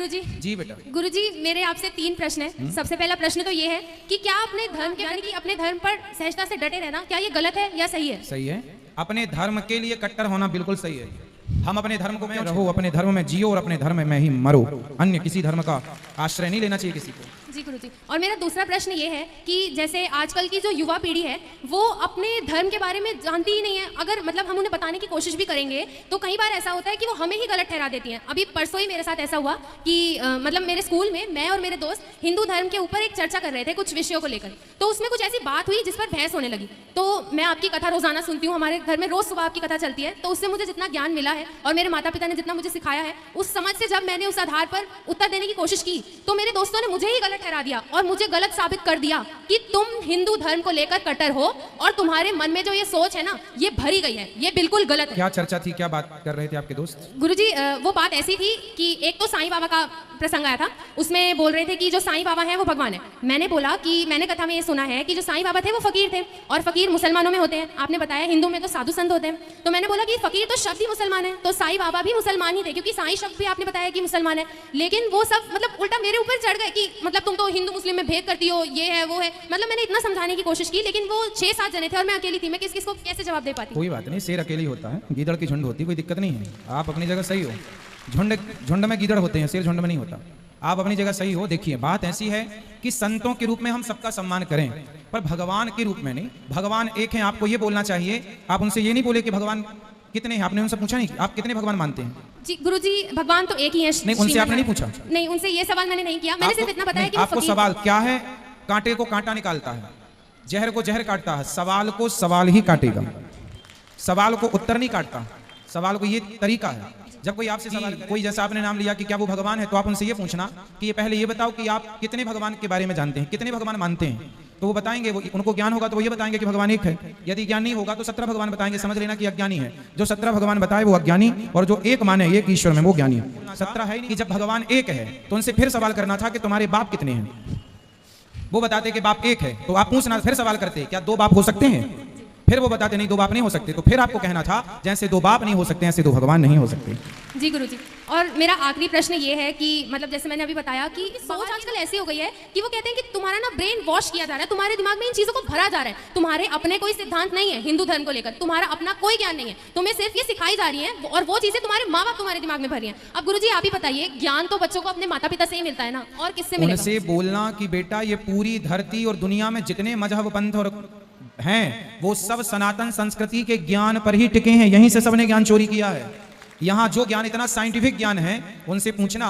गुरुजी। जी बेटा। गुरुजी मेरे आपसे 3 प्रश्न हैं। सबसे पहला प्रश्न तो ये है कि क्या अपने धर्म के यानी कि अपने धर्म पर सहजता से डटे रहना क्या ये गलत है या सही है? सही है। अपने धर्म के लिए कट्टर होना बिल्कुल सही है। हम अपने धर्म को में रहो, अपने धर्म में जियो और अपने धर्म में ही मरो। अन्य किसी धर्म का आश्रय नहीं लेना चाहिए किसी को। जी गुरुजी। और मेरा दूसरा प्रश्न ये है कि जैसे आजकल की जो युवा पीढ़ी है वो अपने धर्म के बारे में जानती ही नहीं है। अगर मतलब हम उन्हें बताने की कोशिश भी करेंगे तो कई बार ऐसा होता है कि वो हमें ही गलत ठहरा देती हैं। अभी परसों ही मेरे साथ ऐसा हुआ कि मतलब मेरे स्कूल में मैं और मेरे दोस्त हिंदू धर्म के ऊपर एक चर्चा कर रहे थे कुछ विषयों को लेकर। तो उसमें कुछ ऐसी बात हुई जिस पर बहस होने लगी। तो मैं आपकी कथा रोजाना सुनती हूँ, हमारे घर में रोज सुबह आपकी कथा चलती है। तो उससे मुझे जितना ज्ञान मिला है और मेरे माता पिता ने जितना मुझे सिखाया है उस समझ से जब मैंने उस आधार पर उत्तर देने की कोशिश की तो मेरे दोस्तों ने मुझे ही गलत ठहरा दिया और मुझे गलत साबित कर दिया कि तुम हिंदू धर्म को लेकर कट्टर हो और तुम्हारे मन में जो ये सोच है ना ये भरी गई है, ये बिल्कुल गलत है। क्या चर्चा थी, क्या बात कर रहे थे आपके दोस्त? गुरुजी वो बात ऐसी थी कि एक तो साईं बाबा का प्रसंग आया था। उसमें बोल रहे थे कि जो साईं बाबा है वो भगवान है। मैंने बोला कि मैंने कथा में ये सुना है कि जो साईं बाबा थे वो फकीर थे और फकीर मुसलमानों में होते हैं। आपने बताया हिंदू में तो साधु संत होते हैं। तो मैंने बोला कि फकीर तो शब्द ही मुसलमान है तो साईं बाबा भी मुसलमान ही थे क्योंकि साईं शब्द भी आपने बताया कि मुसलमान है। लेकिन वो सब मतलब उल्टा मेरे ऊपर चढ़ गए कि मतलब तुम तो हिंदू मुस्लिम में भेद करती हो, ये है वो है। मतलब मैंने इतना समझाने की कोशिश की लेकिन वो 6-7 जने थे और मैं अकेली थी। मैं किस किस को कैसे जवाब दे पाती? कोई बात नहीं, शेर अकेली होता है, गीदड़ की झुंड होती है, कोई दिक्कत नहीं है। आप अपनी जगह सही हो। झुंड में गीदड़ होते हैं, शेर झुंड में नहीं होता। आप अपनी जगह सही हो। देखिए बात ऐसी है कि संतों के रूप में हम सबका सम्मान करें पर भगवान के रूप में नहीं। भगवान एक है, आपको ये बोलना चाहिए। आप उनसे ये नहीं बोले कि भगवान कितने हैं, आपने उनसे पूछा नहीं आप कितने भगवान मानते हैं? जी गुरुजी भगवान तो एक ही है। नहीं, उनसे आपने नहीं पूछा? नहीं, उनसे ये सवाल मैंने नहीं किया। मैंने सिर्फ इतना बताया कि आपको सवाल क्या है? कांटे को कांटा निकालता है, जहर को जहर काटता है, सवाल को सवाल ही काटेगा, सवाल को उत्तर नहीं काटता। सवाल को ये तरीका है। जब कोई आपसे सवाल, कोई जैसा आपने नाम लिया कि क्या वो भगवान है तो आप उनसे ये पूछना कि ये पहले ये बताओ कि आप कितने भगवान के बारे में जानते हैं, कितने भगवान मानते हैं। तो वो बताएंगे, वो उनको ज्ञान होगा तो वो ये बताएंगे कि भगवान एक है। यदि ज्ञान नहीं होगा तो 17 भगवान बताएंगे। समझ लेना कि अज्ञानी है। जो 17 भगवान बताए वो अज्ञानी और जो एक माने एक ईश्वर में वो ज्ञानी है। 17 है नहीं कि जब भगवान एक है तो उनसे फिर सवाल करना था कि तुम्हारे बाप कितने हैं। वो बताते कि बाप एक है तो आप पूछना, फिर सवाल करते क्या 2 बाप हो सकते हैं? फिर वो बताते नहीं 2 बाप नहीं हो सकते। तो फिर आपको कहना था जैसे 2 बाप नहीं हो सकते ऐसे 2 भगवान नहीं हो सकते। जी गुरुजी। और मेरा आखिरी प्रश्न ये है कि मतलब जैसे मैंने अभी बताया कि सोच आजकल ऐसी हो गई है कि वो कहते हैं कि तुम्हारा ना ब्रेन वॉश किया जा रहा है, तुम्हारे दिमाग में इन चीजों को भरा जा रहा है। तुम्हारे अपने कोई सिद्धांत नहीं है हिंदू धर्म को लेकर, तुम्हारा अपना कोई ज्ञान नहीं है, तुम्हें सिर्फ ये सिखाई जा रही है और वो चीजें तुम्हारे माँ बाप तुम्हारे दिमाग में भरी है। अब गुरुजी आप ही बताइए, ज्ञान तो बच्चों को अपने माता पिता से ही मिलता है ना, और किससे मिलेगा? उनसे बोलना कि बेटा ये पूरी धरती और दुनिया में जितने मजहब पंथ और हैं वो सब सनातन संस्कृति के ज्ञान पर ही टिके हैं। यहीं से सबने ज्ञान चोरी किया है। यहाँ जो ज्ञान इतना साइंटिफिक ज्ञान है उनसे पूछना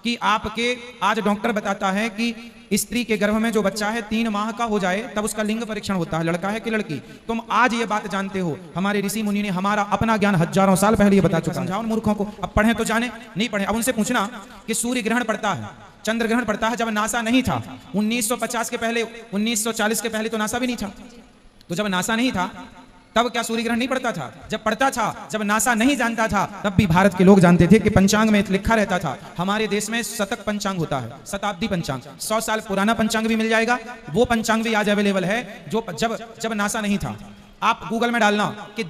कि आपके आज डॉक्टर बताता है कि स्त्री के गर्भ में जो बच्चा है 3 माह का हो जाए तब उसका लिंग परीक्षण होता है, लड़का है कि लड़की। तुम आज ये बात जानते हो, हमारे ऋषि मुनि ने हमारा अपना ज्ञान हजारों साल पहले ये बता चुका। समझाओ मूर्खों को। अब पढ़े तो जाने, नहीं पढ़े। अब उनसे पूछना कि सूर्य ग्रहण पड़ता है, चंद्र ग्रहण पड़ता है। जब नासा नहीं था 1950 के पहले, 1940 के पहले तो नासा भी नहीं था। तो जब नासा नहीं था तब क्या सूर्य ग्रहण नहीं पड़ता था? जब पड़ता था, जब नासा नहीं जानता था तब भी भारत के लोग जानते थे कि पंचांग में लिखा रहता था। हमारे देश में शतक पंचांग होता है, शताब्दी पंचांग। 100 साल पुराना पंचांग भी मिल जाएगा। वो पंचांग भी आज अवेलेबल है जो जब नासा नहीं था। आप गूगल में डालना कि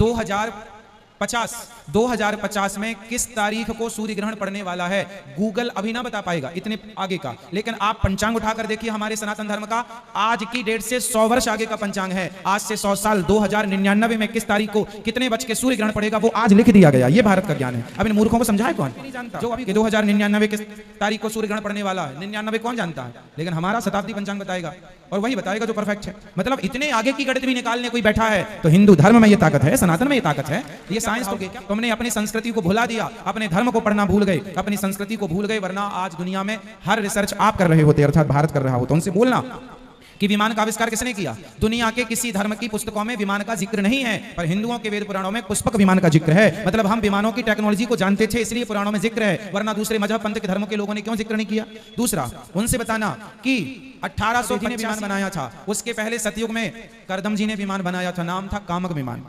2050 में किस तारीख को सूर्य ग्रहण पड़ने वाला है। गूगल अभी ना बता पाएगा इतने आगे का, लेकिन आप पंचांग उठाकर देखिए हमारे सनातन धर्म का। आज की डेट से 100 वर्ष आगे का पंचांग है। आज से 100 साल 2099 में किस तारीख को कितने बज के सूर्य ग्रहण पड़ेगा वो आज लिख दिया गया। ये भारत का ज्ञान है। अब इन मूर्खों को समझाए कौन? नहीं जानता। जो अभी 2099 किस तारीख को सूर्य ग्रहण पड़ने वाला है, 99 कौन जानता है? लेकिन हमारा शताब्दी पंचांग बताएगा और वही बताएगा जो परफेक्ट है। मतलब इतने आगे की गणित भी निकालने कोई बैठा है तो हिंदू धर्म में ये ताकत है, सनातन में ये ताकत है। ये साइंस हो गई। तुमने अपनी संस्कृति को भुला दिया, अपने धर्म को पढ़ना भूल गए, अपनी संस्कृति को भूल गए। वरना आज दुनिया में हर रिसर्च आप कर रहे होते, अर्थात भारत कर रहा हो। तो उनसे बोलना कि विमान का आविष्कार किसने किया? दुनिया के किसी धर्म की पुस्तकों में विमान का जिक्र नहीं है, पर हिंदुओं के वेद पुराणों में पुष्पक विमान का जिक्र है। मतलब हम विमानों की टेक्नोलॉजी को जानते थे इसलिए पुराणों में जिक्र है, वरना दूसरे मजहब पंथ के धर्मों के लोगों ने क्यों जिक्र नहीं किया? दूसरा, उनसे बताना कि 1800 ने विमान बनाया था, उसके पहले सतयुग में करदम जी ने विमान बनाया था, नाम था कामक विमान।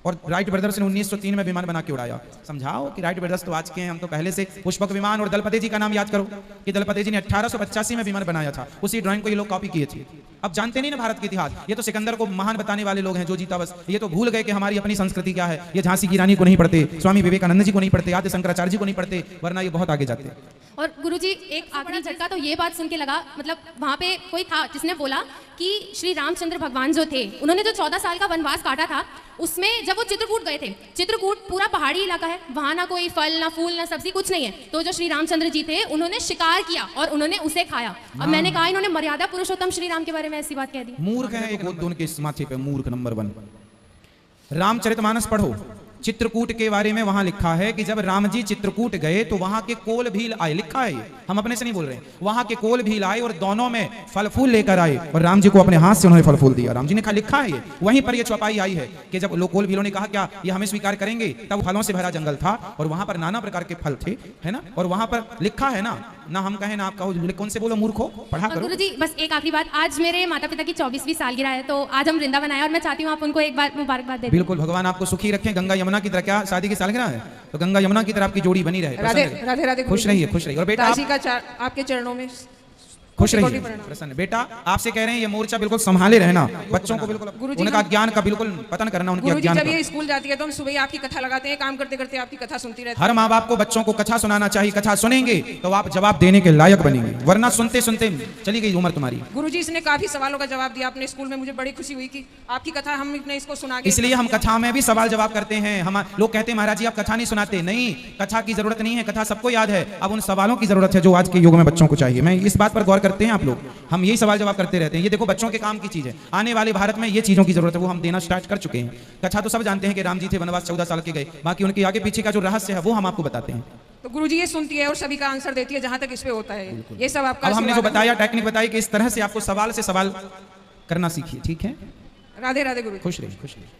और राइट ब्रदर्स ने 1903 में विमान बना के उड़ाया। समझाओ कि राइट ब्रदर्स तो आज के हैं, हम तो पहले से। पुष्पक विमान और दलपति जी का नाम याद करो कि दलपति जी ने 1885 में विमान बनाया था, उसी ड्राइंग को ये लोग कॉपी किए थे। अब जानते नहीं ना भारत के इतिहास, ये तो सिकंदर को महान बताने वाले लोग हैं जो जीता बस। ये तो भूल गए कि हमारी अपनी संस्कृति क्या है। ये झांसी की रानी को नहीं पढ़ते, स्वामी विवेकानंद जी को नहीं पढ़ते, आदि शंकराचार्य जी को नहीं पढ़ते, वरना ये बहुत आगे जाते। और गुरुजी एक आखिरी झटका तो ये बात सुन के लगा, मतलब वहाँ पे कोई था जिसने बोला कि श्री रामचंद्र भगवान जो थे उन्होंने जो 14 साल का वनवास काटा था, उसमें जब वो चित्रकूट गए थे, चित्रकूट पूरा पहाड़ी इलाका है, वहाँ ना कोई फल ना फूल ना सब्जी कुछ नहीं है, तो जो श्री रामचंद्र जी थे उन्होंने शिकार किया और उन्होंने उसे खाया। अब मैंने कहा इन्होंने मर्यादा पुरुषोत्तम श्री राम के बारे में ऐसी बात कह दी। मूर्ख है एक मुद्दों के इस माथे पे, मूर्ख नंबर 1। रामचरितमानस पढ़ो, चित्रकूट के बारे में वहां लिखा है कि जब राम जी चित्रकूट गए तो वहां के कोल भील आए, लिखा है, हम अपने से नहीं बोल रहे हैं, वहां के कोल भील आए और दोनों में फल फूल लेकर आए और राम जी को अपने हाथ से उन्होंने फल फूल दिया। राम जी ने कहा, लिखा है ये, वहीं पर ये चौपाई आई है कि जब लोग कोल भीलों ने कहा क्या ये हमें स्वीकार करेंगे, तब फलों से भरा जंगल था और वहां पर नाना प्रकार के फल थे, है ना, और वहां पर लिखा है ना हम कहें ना आप कहो, कौन से बोलो मूर्खो, पढ़ा करो। गुरुजी बस एक आखिरी बात, आज मेरे माता पिता की 24वीं सालगिरह है, तो आज हम वृंदावन आए और मैं चाहती हूँ आप उनको एक बार मुबारकबाद दे दें। बिल्कुल, भगवान आपको सुखी रखें, गंगा यमुना की तरह। क्या शादी की सालगिरह है तो गंगा यमुना की तरह आपकी जोड़ी बनी रहे। राधे राधे राधे। खुश रहिए, खुश रहिए। और बेटा आपके चरणों में खुश रहिए, प्रसन्न। बेटा आपसे कह रहे हैं ये मोर्चा बिल्कुल संभाले रहना, बच्चों को बिल्कुल उनका ज्ञान का बिल्कुल पतन करना, उनके गुरुजी ज्ञान जब ये स्कूल जाती है तो हम सुबह आपकी कथा लगाते हैं, काम करते करते आपकी कथा सुनती रहती है। हर माँ बाप को बच्चों को कथा सुनाना चाहिए, कथा सुनेंगे तो आप जवाब देने के लायक बनेंगे, वरना सुनते सुनते चली गई उम्र तुम्हारी। गुरुजी इसने काफी सवालों का जवाब दिया अपने स्कूल में, मुझे बड़ी खुशी हुई कि आपकी कथा हम इसको सुना के। इसलिए हम कथा में भी सवाल जवाब करते हैं। हम लोग कहते हैं महाराज जी आप कथा नहीं सुनाते, नहीं, कथा की जरूरत नहीं है, कथा सबको याद है, अब उन सवालों की जरूरत है जो आज के युग में बच्चों को चाहिए। मैं इस बात पर गौर करते हैं आप लोग, हम यही सवाल जवाब करते रहते हैं। ये देखो बच्चों के काम की चीज है, आने वाले भारत में ये चीजों की जरूरत है, वो हम देना स्टार्ट कर चुके हैं। कथा तो सब जानते हैं कि राम जी थे वनवास 14 साल के गए, बाकी उनके आगे पीछे का जो रहस्य है वो हम आपको बताते हैं। तो गुरुजी ये सुनती है और सभी का आंसर देती है जहां तक इस पे होता है, ये सब आपका। अब हमने जो बताया टेक्निक बताई कि इस तरह से आपको सवाल से सवाल करना सीखिए, ठीक है। राधे राधे गुरुजी। खुश रहिए, खुश रहिए।